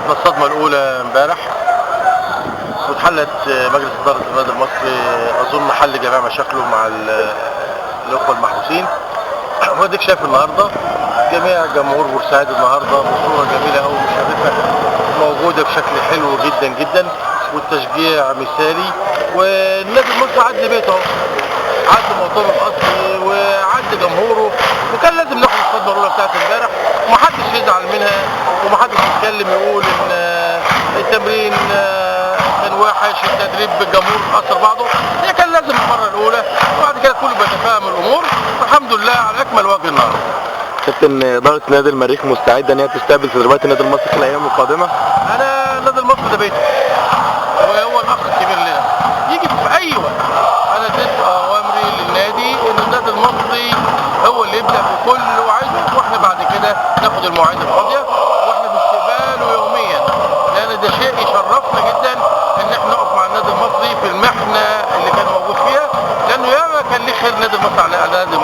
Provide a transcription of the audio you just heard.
اصابتنا الصدمه الاولى امبارح، واتحلت مجلس اداره النادي المصري اظن حل جميع مشاكله مع الاخوه المحبوسين. واديك شايف النهارده جميع جمهور بورسعيد النهارده بصوره جميله قوي مشرفه موجوده بشكل حلو جدا جدا، والتشجيع مثالي، والنادي المصري عاد لبيته اهو، عاد مؤتمر اصلي وعاد جمهوره، وكان لازم ناخد الصدمه الاولى بتاعت امبارح ومحدش يزعل منها ومحدش يتكلم يقول ان التمرين كان وحش، التدريب بالجمهور اثر بعضه. هي كان لازم المره الاولى وبعد كده كله بيتفاهم الامور، والحمد لله على اكمل وجه النهارده. كابتن، اداره نادي المريخ مستعده ان هي تستقبل تدريبات النادي المصري في الايام القادمه؟ انا النادي المصري ده بيتي وهو الاخ الكبير لنا، يجي في اي وقت. انا اديت اوامري للنادي ان النادي المصري هو اللي يبدا بكل اللي هو عايزه، واحنا بعد كده ناخد المواعيد الفاضيه، واحنا في استقباله يوميا، لان ده شيء يشرفنا جدا ان احنا نقف مع النادي المصري في المحنه اللي كان موجود فيها، لانه ياما كان ليه خير النادي المصري على النادي